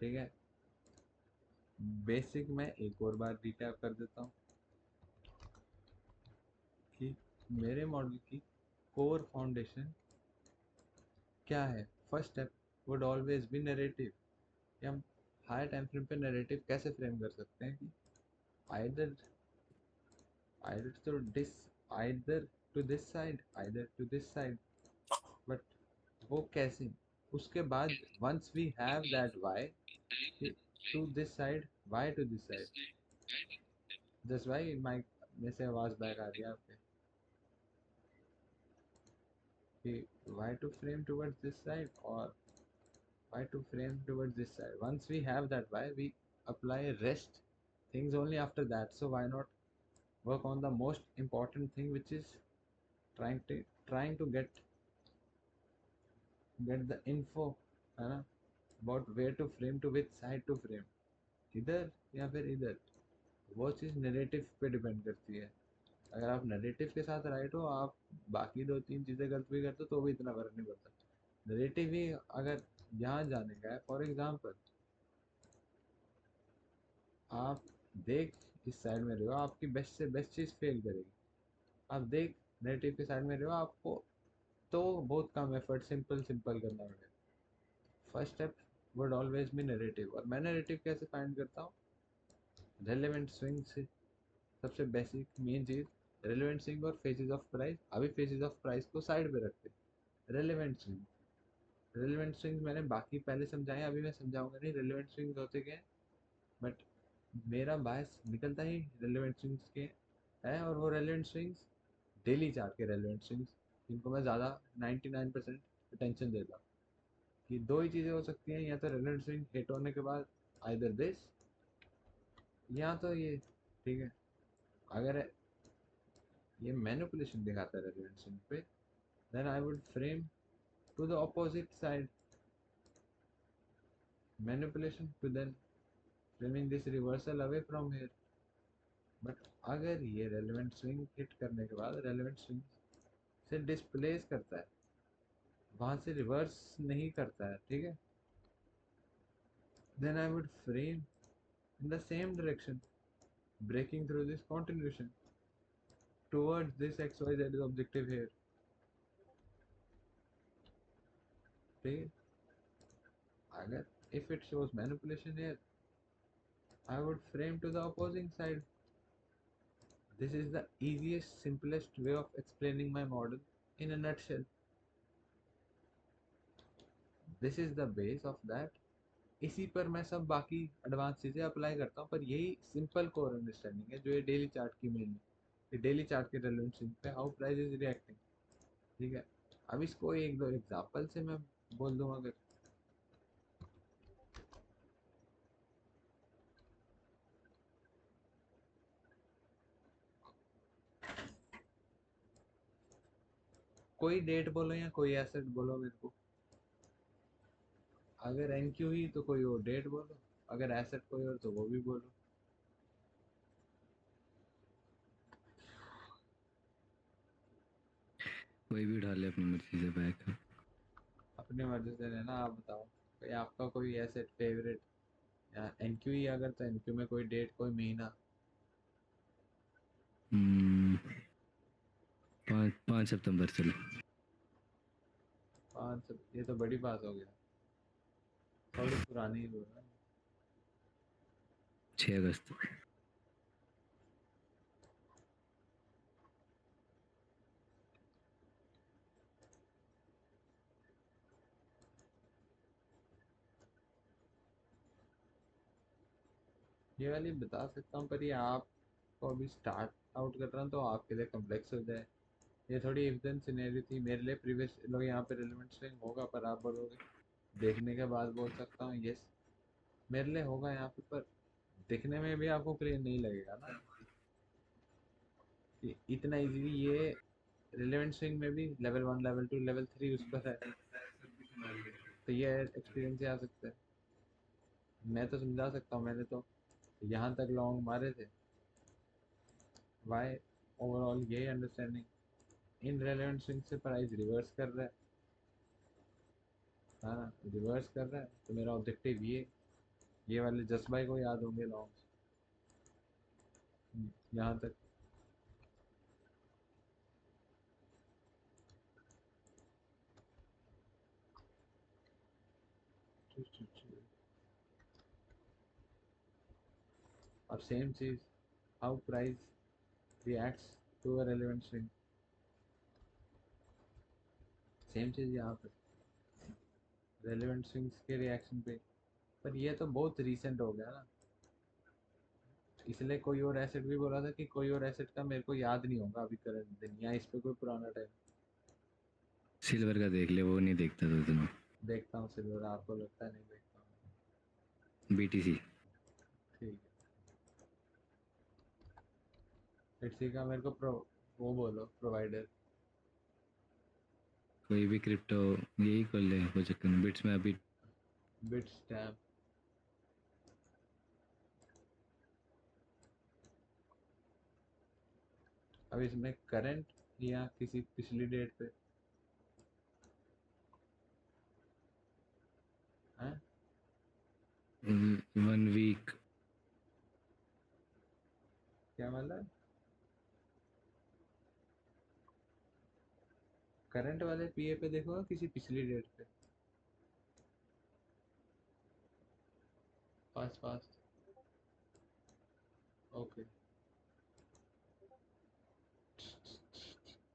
ठीक है। बेसिक मैं एक और बार डिटेल कर देता हूँ कि मेरे मॉडल की कोर फाउंडेशन क्या है। First step would always be narrative, कि हम हायर टाइम फ्रेम पे नरेटिव कैसे फ्रेम कर सकते हैं कि either either to this either to this side, either to this side. But वो कैसे, उसके बाद once we have that why to this side, why to this side. Just why mike में से आवाज बैक आ रही है आपके कि why to frame towards this side और why to frame towards this side. Once we have that why, we apply rest things only after that. So why not work on the most important thing, which is trying to get the info, है ना, about where to frame, to which side to frame, इधर या फिर इधर। वो चीज़ narrative पे depend करती है। अगर आप नरेटिव के साथ राइट हो, आप बाकी दो तीन चीज़ें गलत भी करते हो तो भी इतना फर्क नहीं पड़ता। नरेटिव ही अगर यहाँ जाने का है, फॉर एग्जाम्पल आप देख इस साइड में रहे हो, आपकी बेस्ट से बेस्ट चीज़ फेल करेगी। आप देख नेगेटिव के साइड में रहे हो, आपको तो बहुत कम एफर्ट सिंपल सिंपल करना पड़ेगा। First step would always be narrative. और मैं नरेटिव कैसे फाइंड करता हूँ? रेलेवेंट स्विंग से। सबसे बेसिक मेन चीज़ रेलेवेंट स्विंग और फेजेस ऑफ प्राइस। अभी फेजेस ऑफ प्राइस को साइड पे रखते हैं। रेलेवेंट स्विंग मैंने बाकी पहले समझाया, अभी मैं समझाऊंगा नहीं रेलेवेंट स्विंग होते क्या है। बट मेरा बायस निकलता ही रेलेवेंट स्विंग्स के है, और वो रेलेवेंट स्विंग्स डेली चार्ट के रेलेवेंट स्विंग्स, जिनको मैं ज़्यादा 99% अटेंशन देता हूँ। कि दो ही चीज़ें हो सकती हैं, या तो रेलेवेंट स्विंग हिट होने के बाद आइदर दिस, या तो ये। ठीक है। अगर ये मैनिपुलेशन दिखाता है रेलेवेंट स्विंग पे, then I would frame to the opposite side, manipulation to then framing this reversal away from here. But अगर ये रेलेवेंट स्विंग हिट करने के बाद रेलेवेंट स्विंग से डिस्प्लेस करता है, वहां से रिवर्स नहीं करता है, ठीक है, then I would frame in the same direction, breaking through this continuation towards this XYZ objective here. ठीक है। अगर if it shows manipulation here, I would frame to the opposing side. This is the easiest, simplest way of explaining my model in a nutshell. This is the base of that. इसी पर मैं सब बाकी advance चीज़ें apply करता हूँ, पर यही सिंपल कोर अंडरस्टैंडिंग है जो ये डेली चार्ट की मेन है। डेली चार्ट के रेलेवेंस पे हाउ प्राइस इज रिएक्टिंग। ठीक है। अब इसको एक दो एग्जांपल से मैं बोल दूँ। अगर कोई डेट बोलो या कोई एसेट बोलो मेरे को। अगर एनक्यू ही तो कोई और डेट बोलो, अगर एसेट कोई और तो वो भी बोलो। कोई भी उठा ले अपनी मर्जी से बैक। अपनी मर्जी से लेना। आप बताओ कोई आपका कोई एसेट फेवरेट, या एनक्यू ही अगर तो एनक्यू में कोई डेट कोई महीना। 5 सितंबर चलो। 5, ये तो बड़ी बात हो गया, थोड़ी पुरानी ही बोल रहा। 6 अगस्त। ये वाली बता सकता हूँ, पर ये आपको अभी स्टार्ट आउट कर रहा हूँ तो आपके लिए कॉम्प्लेक्स हो जाए। ये थोड़ी इफ देन सिनेरियो थी मेरे लिए। प्रीवियस लोग यहाँ पे रिलेवेंट स्विंग होगा, पर आप बोलोगे देखने के बाद बोल सकता हूँ यस मेरे लिए होगा यहाँ पे, पर दिखने में भी आपको क्लियर नहीं लगेगा ना कि इतना इजीली ये रिलेवेंट स्विंग में भी लेवल 1 लेवल 2 लेवल 3 उस पर है। तो ये एक्सपीरियंस ही आ सकता है। मैं तो समझा सकता हूँ, मैंने तो यहाँ तक लॉन्ग मारे थे। वाई ओवरऑल यही अंडरस्टैंडिंग, इन रेलेवेंट स्विंग से प्राइस रिवर्स कर रहा है। हाँ, रिवर्स कर रहा है तो मेरा ऑब्जेक्टिव ये ये वाले जस भाई को याद होंगे लॉन्ग्स, यहाँ तक। अब सेम चीज, how price reacts to a relevant swing, same चीज यहाँ पे रेलेवेंट स्विंग्स के रिएक्शन पे। पर ये तो बहुत रिसेंट हो गया ना, इसलिए कोई और एसेट भी बोला था कि कोई और एसेट का मेरे को याद नहीं होगा अभी करंट दिन, या इस पे कोई पुराना टाइम। सिल्वर का देख ले, वो नहीं देखता था इतना। देखता हूँ सिल्वर, आपको लगता है नहीं देखता हूँ। BTC। ठीक है, इसी का मेरे को वो बोलो प्रोवाइडर। कोई भी क्रिप्टो यही कर ले, वो चक्कर में बिट्स में अभी। बिट स्टैम्प, अब इसमें करंट या किसी पिछली डेट पे है? 1 वीक। क्या मतलब, करंट वाले पीए पे देखो किसी पिछली डेट पे? पास पास, ओके,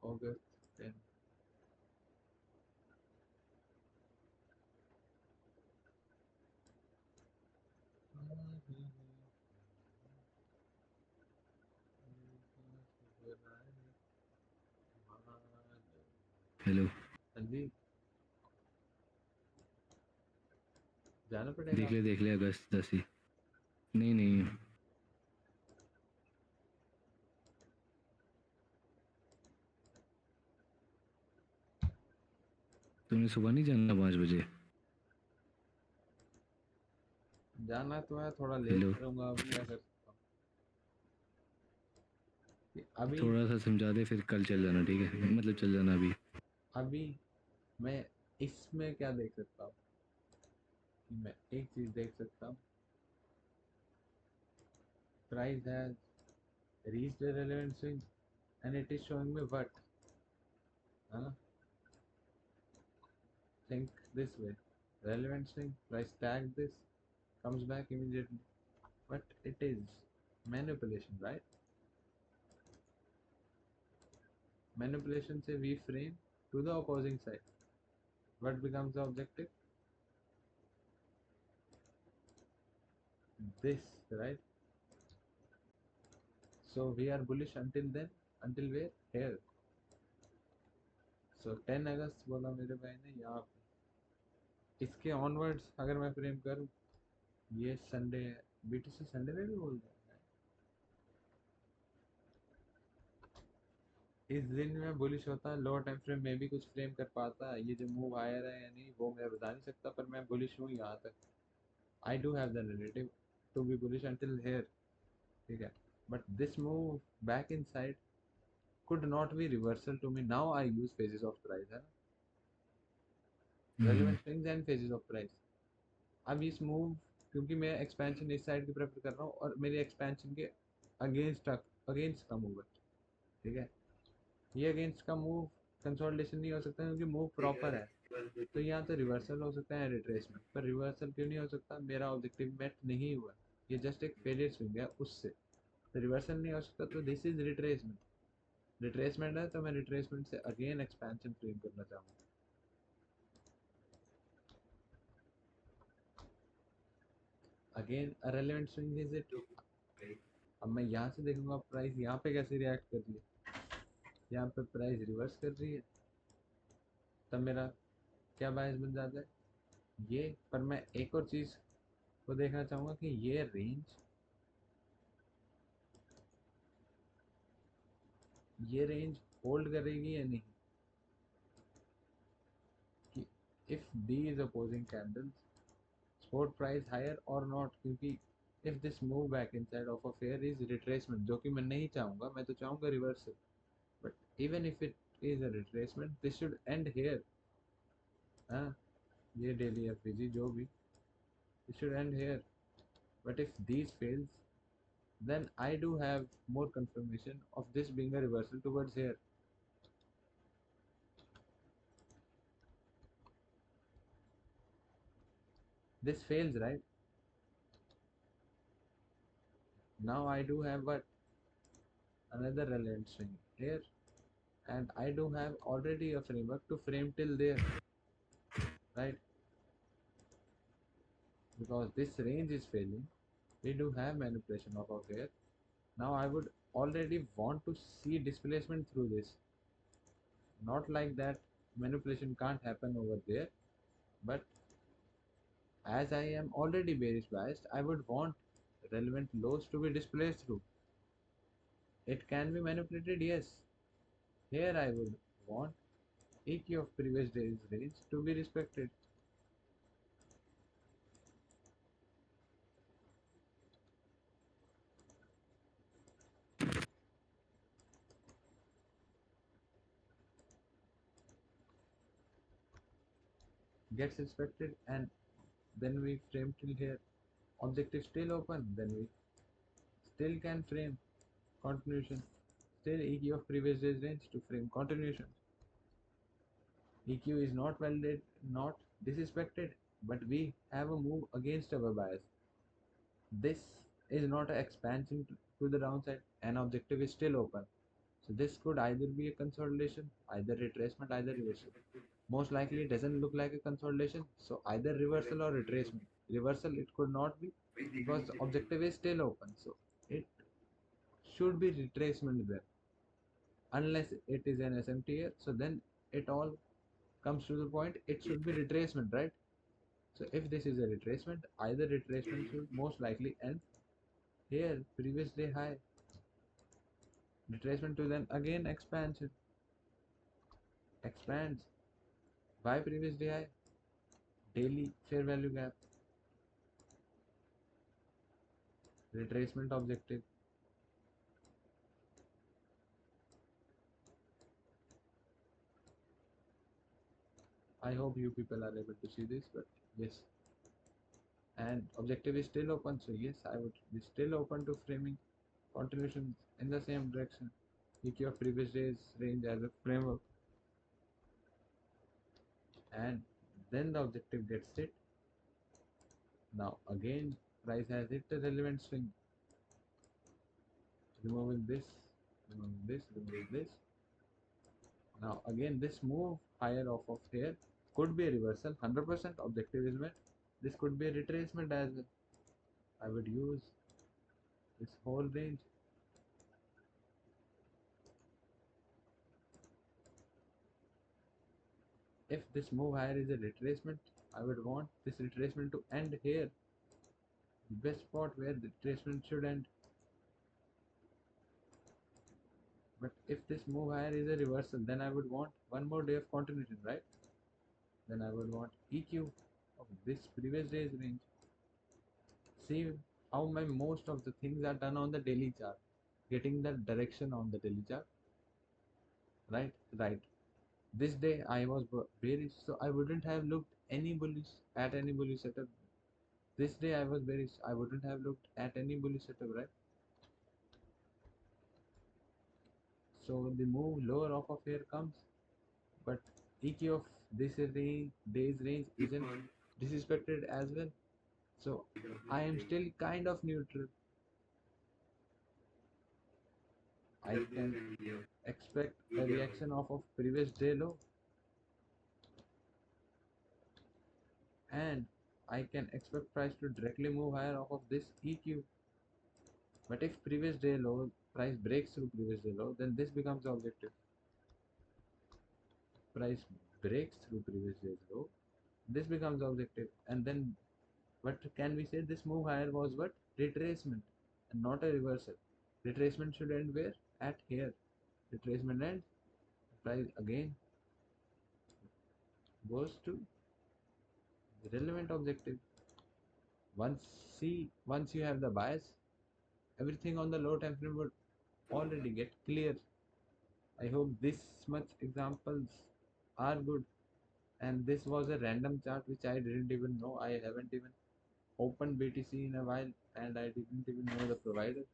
अगस्त 10। हेलो। हाँ जी, जाना पड़ेगा आपको। देख ले अगस्त 10 ही। नहीं नहीं, तुमने सुबह नहीं जाना 5 बजे? जाना तो है, थोड़ा लेट हेलो। करूंगा, अब क्या कर सकता हूँ अभी। थोड़ा सा समझा दे, फिर कल चल जाना, ठीक है? मतलब चल जाना अभी। अभी मैं इसमें क्या देख सकता हूँ, कि मैं एक चीज देख सकता हूँ, price has reached the relevant swing and it is showing me what, है ना? think this way, relevant swing, price tag this, comes back immediately, but it is manipulation, right? Manipulation say we frame to the opposing side, what becomes the objective? This, right? So we are bullish until then, until where? Here. So 10 अगस्त बोला मेरे भाई ने यहाँ पे, इसके onwards अगर मैं frame करूँ, ये संडे है, बीटीसी संडे में भी बोल रहा है, इस दिन में बुलिश होता है, लोअर टाइम फ्रेम में भी कुछ फ्रेम कर पाता है, ये जो मूव आया है या नहीं वो मैं बता नहीं सकता, पर मैं बुलिश हूँ यहाँ तक। I do have the relative to be bullish until here, ठीक है, but this move back inside could not be reversal to me. Now I use phases of price, है ना, relevant swings and phases of price। अब इस move, क्योंकि मैं expansion इस side की प्रेफर कर रहा हूँ और मेरे एक्सपेंशन के अगेंस्ट अगेंस्ट का मूव है, ठीक है, ये अगेंस्ट का मूव कंसोलिडेशन नहीं हो सकता क्योंकि मूव प्रॉपर है, तो यहाँ तो रिवर्सल हो सकता है रिट्रेसमेंट, पर रिवर्सल क्यों नहीं हो सकता, मेरा ऑब्जेक्टिव मेट नहीं हुआ, ये जस्ट एक फेलियर स्विंग है उससे, तो रिवर्सल नहीं हो सकता, तो दिस इज रिट्रेसमेंट। रिट्रेसमेंट है तो मैं रिट्रेसमेंट से अगेन एक्सपेंशन फ्रेम करना चाहूँगा। Again relevant swing is it. अब मैं यहाँ से देखूंगा प्राइस यहाँ पे कैसे रिएक्ट कर रही है, यहाँ पे प्राइस रिवर्स कर रही है, तब मेरा क्या बायस बन जाता है ये। पर मैं एक और चीज को देखना चाहूंगा कि ये रेंज होल्ड करेगी या नहीं, कि if D is opposing candles spot price higher or not, क्योंकि if this move back inside of a fair is retracement, जो कि मैं नहीं चाहूंगा, मैं तो चाहूंगा reversal, but even if it is a retracement this should end here, हाँ, ये डेली एफवीजी जो भी, it should end here, But if these fails, then I do have more confirmation of this being a reversal towards here. This fails, right? Now I do have what? Another relevant swing here, and I do have already a framework to frame till there, right? Because this range is failing, we do have manipulation of here. Now I would already want to see displacement through this. Not like that manipulation can't happen over there, but as I am already bearish biased, I would want relevant lows to be displaced through. It can be manipulated, yes. Here I would want EQ of previous day's range to be respected. Gets respected, and then we frame till here. Objective still open, then we still can frame continuation. Still EQ of previous day's range to frame continuation. EQ is not validated, not disrespected, but we have a move against our bias. This is not an expansion to the downside, and objective is still open. So this could either be a consolidation, either retracement, either reversal. Most likely it doesn't look like a consolidation, so either reversal or retracement. Reversal it could not be because the objective is still open, so it should be retracement there. Unless it is an SMT, so then it all comes to the point it should be retracement, right? So if this is a retracement, either retracement should most likely end here, previous day high, retracement to then again expansion, expands by previous day high, daily fair value gap, retracement objective. I hope you people are able to see this, but yes, and objective is still open, so yes, I would be still open to framing continuations in the same direction. EQ of previous days range as a framework, and then the objective gets hit. Now again, price has hit the relevant swing, removing this, removing this, removing this. Now again, this move higher off of here could be a reversal. 100% objective is met. This could be a retracement as well. I would use this whole range. If this move higher is a retracement, I would want this retracement to end here. The best spot where the retracement should end. But if this move higher is a reversal, then I would want one more day of continuation, right? Then I would want EQ of this previous day's range. See how my most of the things are done on the daily chart, getting the direction on the daily chart, right? Right. This day I was bearish, so I wouldn't have looked any bullish at any bullish setup. This day I was bearish, I wouldn't have looked at any bullish setup, right? So the move lower off of here comes, but EQ of this day's range isn't disrespected as well. So I am still kind of neutral. I can expect a reaction off of previous day low, and I can expect price to directly move higher off of this EQ. But if previous day low price breaks through previous day low, then this becomes the objective. Price breaks through previous day's low, this becomes the objective. And then what can we say? This move higher was what? Retracement and not a reversal. Retracement should end where? At here. Retracement end, price again goes to the relevant objective. Once you have the bias, everything on the low time frame would already get clear. I hope this much examples are good, and this was a random chart which I didn't even know. I haven't even Open BTC in a while and I didn't even know the provider.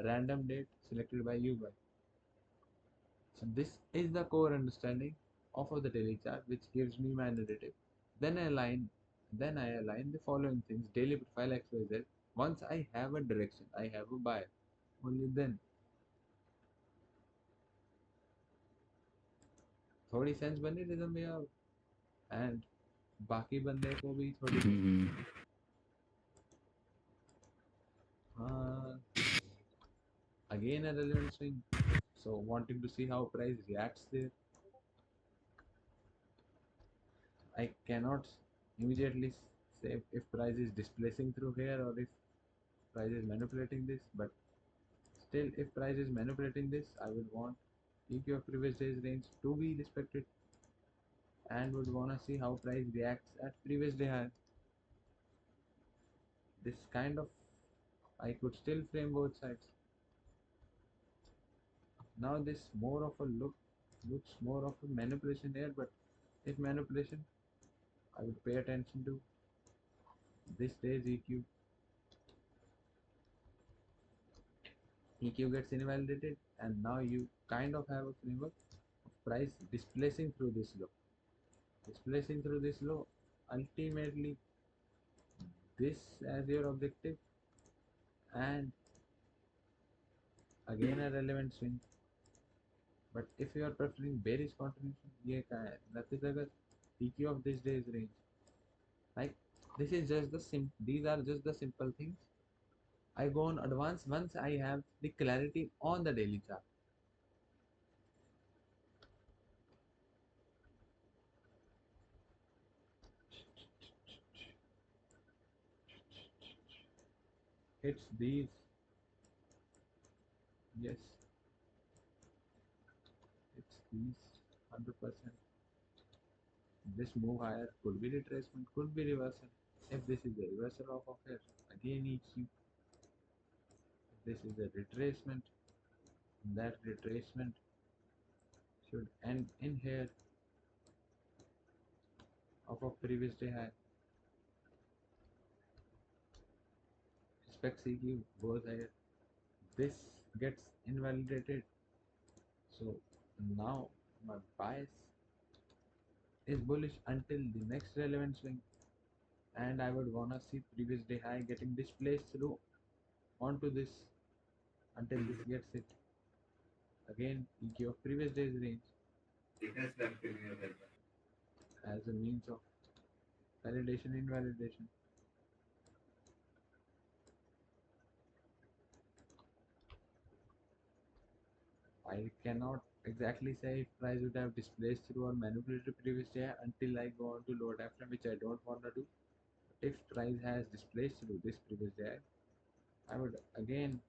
Random date selected by you by. So this is the core understanding of the daily chart which gives me my narrative. Then I align the following things: daily profile XYZ. Once I have a direction, I have a buy. Only then थोड़ी sense बनी rhythm में अब and बाकी बंदे को भी थोड़ी सी हाँ again a relevant swing. So wanting to see how price reacts there, I cannot immediately say if price is displacing through here or if price is manipulating this, but still if price is manipulating this, I would want EQ of previous day's range to be respected and would want to see how price reacts at previous day high. This kind of I could still frame both sides. Now this more of a looks more of a manipulation here, but if manipulation, I would pay attention to this day's EQ. EQ gets invalidated, and now you kind of have a framework of price displacing through this low. Displacing through this low, ultimately this as your objective, and again a relevant swing. But if you are preferring bearish continuation, ये क्या है? Nothing अगर EQ of this day's range. Like this is just the these are just the simple things. I go on advance once I have the clarity on the daily chart. Hits these, yes, it's these 100%. This move higher could be retracement, could be reversal. If this is a reversal of here, again EQ. If this is a retracement, that retracement should end in here of a previous day high. Spec CQ goes higher. This gets invalidated. So now my bias is bullish until the next relevant swing, and I would wanna see previous day high getting displaced through onto this until this gets hit. Again, EQ of previous day's range as a means of validation invalidation. I cannot exactly say if price would have displaced through or manipulated previous day until I go on to lower time frame, which I don't want to do. But if price has displaced through this previous day, I would again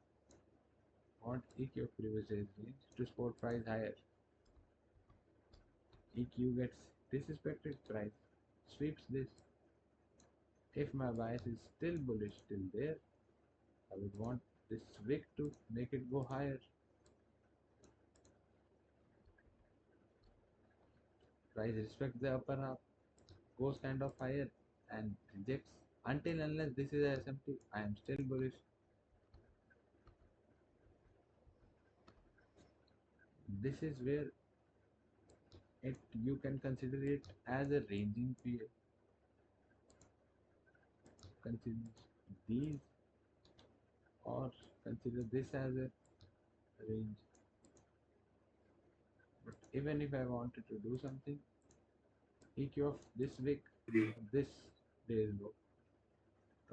want EQ of previous day's range to support price higher. EQ gets disrespected, price sweeps this. If my bias is still bullish till there, I would want this wick to make it go higher. Price respects the upper half, goes kind of higher and rejects until unless this is a SMT, I am still bullish. This is where it you can consider it as a ranging period. Consider these or consider this as a range. But even if I wanted to do something, EQ of this wick, this day is low.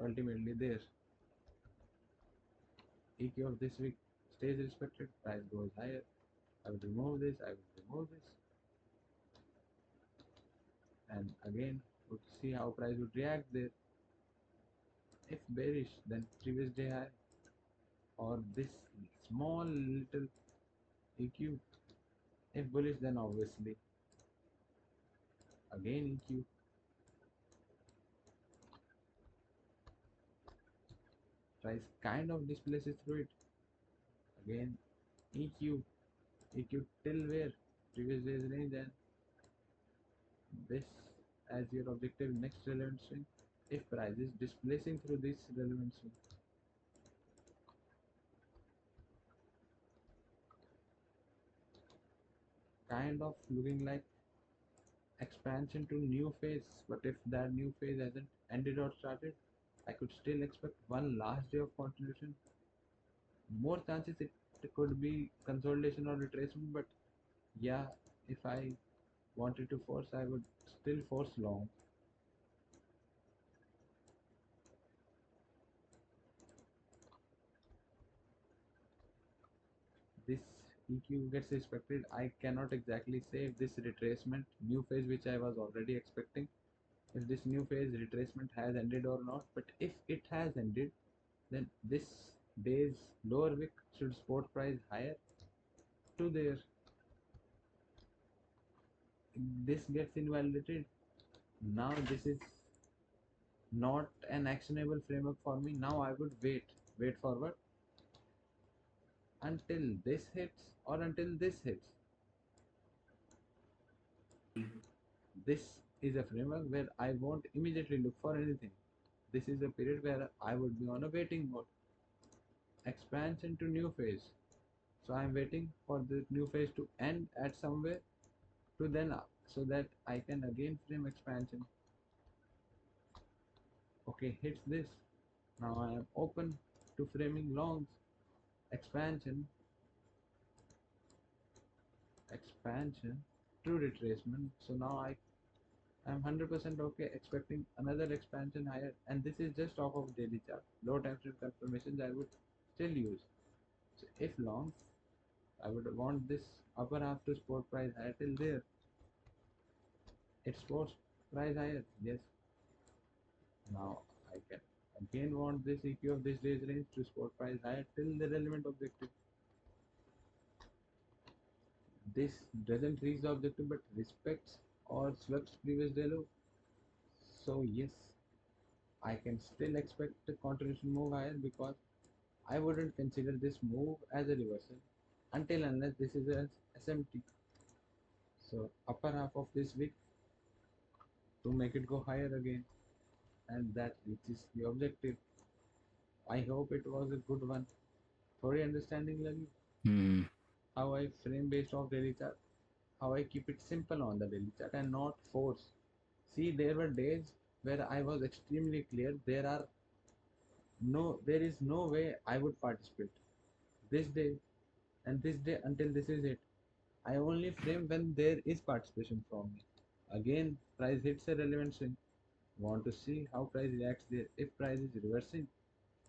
Ultimately there. EQ of this wick stays respected, price goes higher. I will remove this, I will remove this. And again, would see how price would react there. If bearish, then previous day high or this small little EQ. If bullish, then obviously again EQ. Price kind of displaces through it. Again EQ. EQ till where? Previous day's range and this as your objective next relevant swing. if price is displacing through this relevance swing, kind of looking like expansion to new phase. But if that new phase hasn't ended or started, I could still expect one last day of continuation. More chances it could be consolidation or retracement, but yeah, if I wanted to force, I would still force long. This EQ gets respected. I cannot exactly say if this retracement new phase which I was already expecting, if this new phase retracement has ended or not. But if it has ended, then this day's lower wick should support price higher to there. This gets invalidated. Now this is not an actionable framework for me. Now I would wait forward until this hits or until this hits. This is a framework where I won't immediately look for anything. This is a period where I would be on a waiting mode. Expansion to new phase. So I'm waiting for the new phase to end at somewhere to then up so that I can again frame expansion. Okay, hits this. Now I am open to framing longs. Expansion, expansion to retracement. So now I'm 100% okay expecting another expansion higher, and this is just off of daily chart. Low time frame confirmations I would still use. So if long, I would want this upper half to support price higher till there. It supports price higher, yes. Now I can again want this EQ of this day's range to support price higher till the relevant objective. This doesn't reach the objective but respects or sweeps previous day low. So yes, I can still expect the continuation move higher because I wouldn't consider this move as a reversal until unless this is a SMT. So upper half of this wick to make it go higher again, and that reaches the objective. I hope it was a good one. Thori understanding lagi Hmm. how I frame based off daily chart, how I keep it simple on the daily chart and not force. See, there were days where I was extremely clear. There is no way I would participate. This day and this day until this is it. I only frame when there is participation from me. Again, price hits a relevant swing. Want to see how price reacts there. If price is reversing,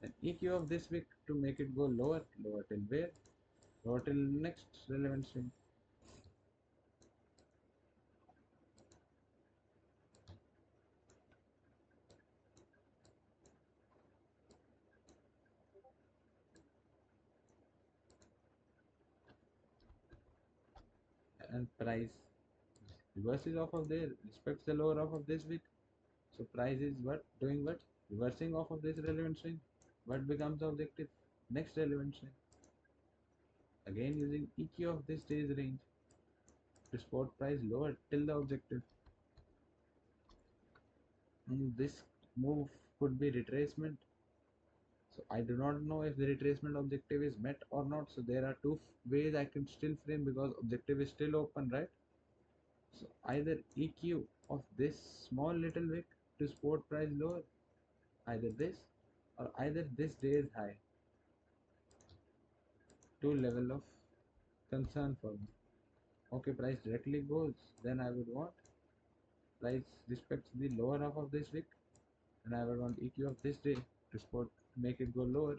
then EQ of this wick to make it go lower, lower till where? Lower till next relevant swing. And price reverses off of there, respects the lower off of this wick. So price is what? Doing what? Reversing off of this relevant swing. What becomes the objective? Next relevant swing. Again using EQ of this day's range to support price lower till the objective. This move could be retracement. So I do not know if the retracement objective is met or not. So there are two ways I can still frame because objective is still open, right? So either EQ of this small little wick to support price lower, either this or either this day is high. Two level of concern for me. Okay, price directly goes, then I would want price respects the lower half of this wick, and I would want EQ of this day to support make it go lower.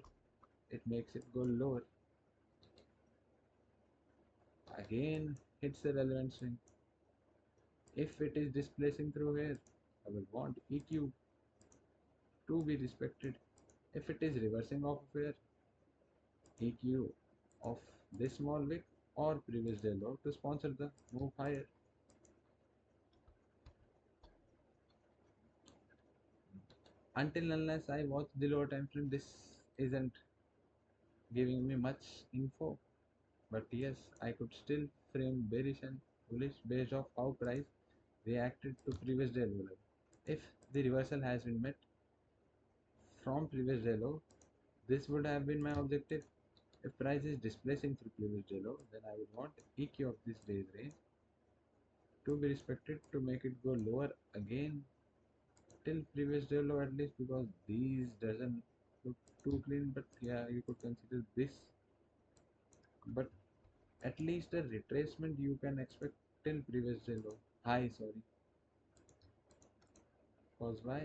It makes it go lower. Again hits the relevant swing. If it is displacing through here, I will want EQ to be respected. If it is reversing off of here, EQ of this small wick or previous day low to sponsor the move higher. Until unless I watch the lower time frame, this isn't giving me much info. But yes, I could still frame bearish and bullish based off how price reacted to previous day level. If the reversal has been met, from previous day low. This would have been my objective. If price is displacing through previous day low, then I would want EQ of this day's range to be respected to make it go lower again till previous day low at least, because these doesn't look too clean. But yeah, you could consider this, but at least a retracement you can expect till previous day low high, sorry, cause why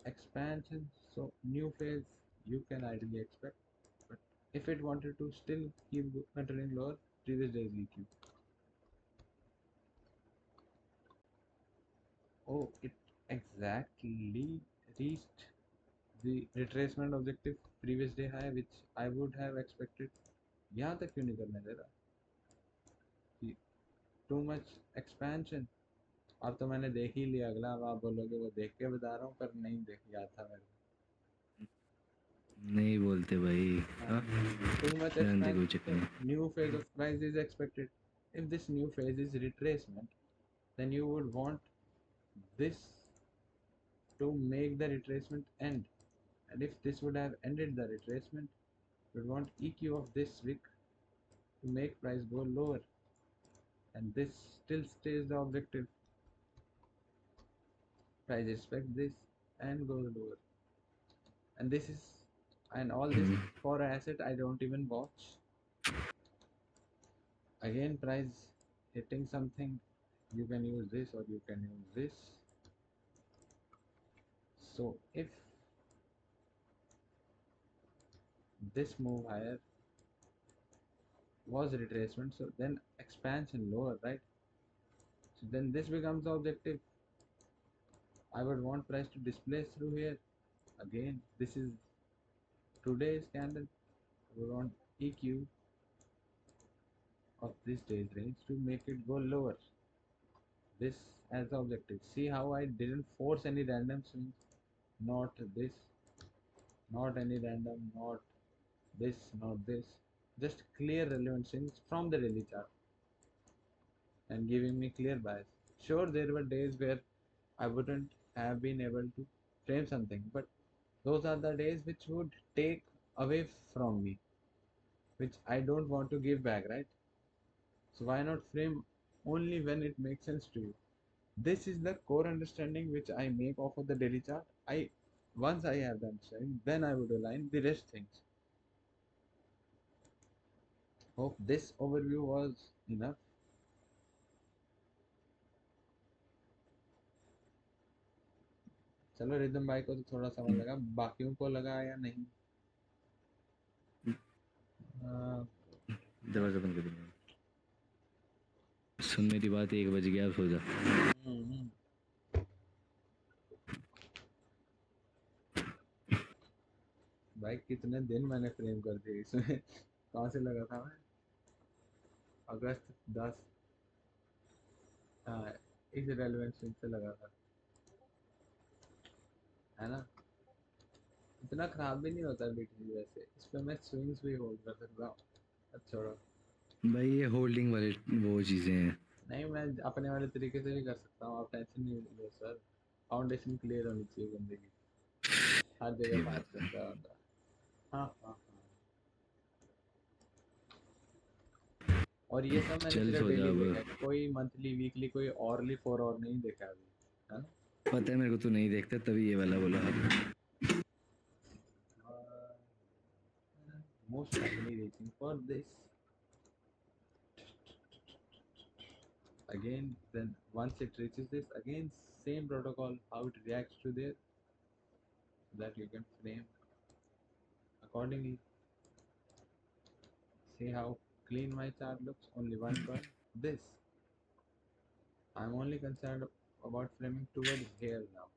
expansion, so new phase you can ideally expect. But if it wanted to still keep continuing lower, previous days EQ. Oh, it exactly reached the retracement objective previous day high, which I would have expected. यहाँ तक क्यों नहीं करने दे रहा कि too much expansion? अब तो मैंने देख ही लिया, अगला अब आप बोलोगे वो देख के बता रहा हूँ, पर नहीं देख याद था मेरे नहीं बोलते भाई। को। हाँ, Too much रहने दे, कोई expansion, चक्कर so नहीं। new phase of price is expected. If this new phase is retracement, then you would want this to make the retracement end. And if this would have ended the retracement, you would want EQ of this wick to make price go lower. And this still stays the objective. Price respect this and goes lower. And this is, and all this for an asset I don't even watch. Again, price hitting something, you can use this or you can use this. So if this move higher was retracement, so then expansion lower, right? So then this becomes the objective. I would want price to displace through here. Again, this is today's candle. I would want EQ of this day's range to make it go lower. This as the objective. See how I didn't force any random swings. Not this, not any random, not this, not this. Just clear relevant swings from the daily chart and giving me clear bias. Sure, there were days where I wouldn't have been able to frame something, but those are the days which would take away from me, which I don't want to give back, right? So why not frame only when it makes sense to you? This is the core understanding which I make off of the daily chart. I Once I have the understanding, then I would align the rest things. Hope this overview was enough. चलो rhythm भाई को तो थोड़ा समझ लगा, बाकियों को लगा या नहीं? दरवाजा बंद कर दूंगा। सुन मेरी बात, 1 बज गया, सो जा। भाई कितने दिन मैंने फ्रेम कर दिए इसमें। कहाँ से लगा था मैं? अगस्त 10, हाँ, इस रेलेवेंस से लगा था, है ना? इतना खराब भी नहीं होता बीटीसी वैसे, इस पे मैं स्विंग्स भी होल्ड कर सकता हूँ। अच्छा छोड़ो। भाई ये होल्डिंग वाले वो चीज़ें हैं। नहीं, मैं अपने वाले तरीके से भी कर सकता हूँ, आप टेंशन नहीं लो सर। फाउंडेशन क्लियर होनी चाहिए बंदे की, हर जगह ये पाँच बात है। करता होता है। हाँ हाँ हाँ। और ये सब मैंने चल सिर्फ सो जा डेली अब। देखा है, कोई मंथली वीकली कोई ऑरली फॉर और नहीं देखा अभी, है ना? पता है मेरे को तू नहीं देखता, तभी ये वाला बोला। Most likely reaching for this again. Then once it reaches this again, same protocol, how it reacts to this, so that you can frame accordingly. See how clean my chart looks, only one point. This I'm only concerned about framing towards here now.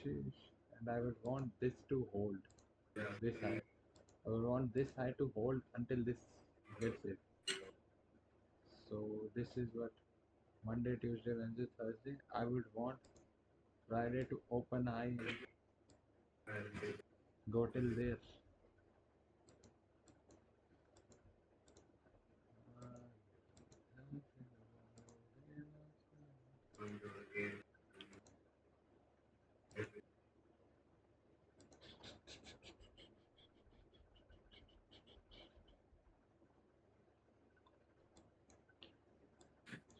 And I would want this to hold this high. I would want this high to hold until this gets it. So this is what Monday, Tuesday, Wednesday, Thursday. I would want Friday to open high and go till there.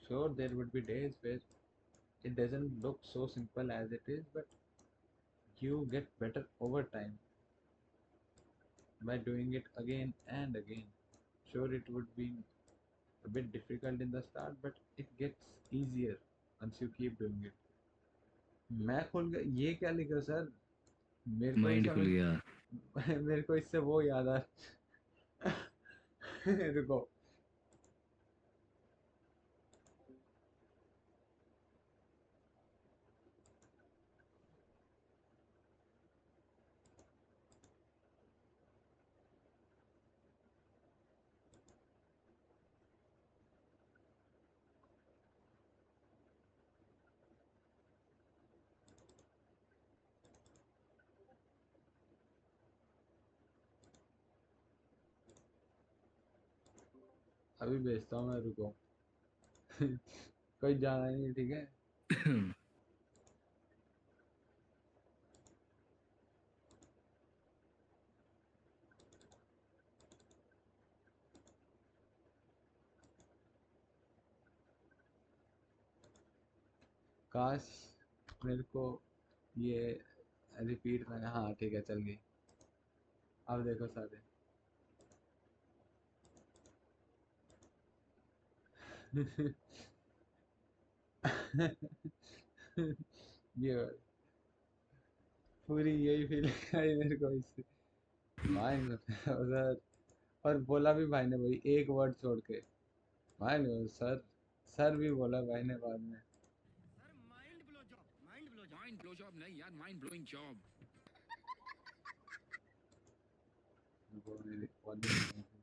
Sure, there would be days where it doesn't look so simple as it is, but you get better over time by doing it again and again. Sure, it would be a bit difficult in the start, but it gets easier once you keep doing it. मैं खोल गया ये क्या लिखा sir? मेरे को ही mind खुल समझ गया। मेरे को इससे वो याद आ रुको। अभी भेजता हूँ मैं, रुको। कोई जाना ही नहीं, ठीक है। काश मेरे को ये रिपीट में, हाँ ठीक है, चल गई। अब देखो सारे। ये पूरी यही फीलिंग आई मेरे को इससे। माइंड उधर। और बोला भी भाई ने भाई एक वर्ड छोड़ के, माइंड सर। सर भी बोला भाई ने बाद में। माइंड ब्लो जॉब नहीं यार, माइंड ब्लोइंग जॉब। वो मेरी वॉल्यूम कम थी।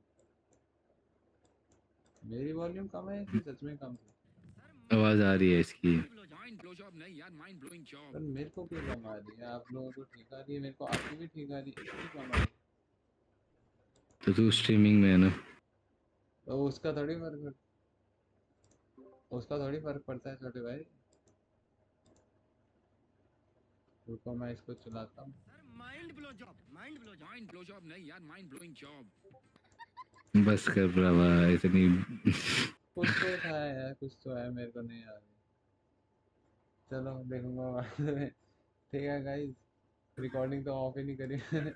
मेरी वॉल्यूम कम है कि सच में कम थी? आवाज आ रही है इसकी। माइंड ब्लो जॉब नहीं यार, माइंड ब्लोइंग पर जॉब। मेरे को क्यों कम आ रही है? आप लोगों को ठीक आ रही है, मेरे को आपकी भी ठीक आ रही है, इसकी कम आ रही है। तो तू स्ट्रीमिंग में है ना। तो उसका थोड़ी फर्क पड़ता है छोटे भाई। रुको मैं इसको चलाता हूँ। Mind blow job, mind blow job नहीं यार, माइंड ब्लोइंग जॉब। बस कर भरावा इतनी। कुछ तो था यार, कुछ तो है, मेरे को नहीं आ रही। चलो देखूंगा बाद में। ठीक है गाइस, रिकॉर्डिंग तो ऑफ ही नहीं करी मैंने।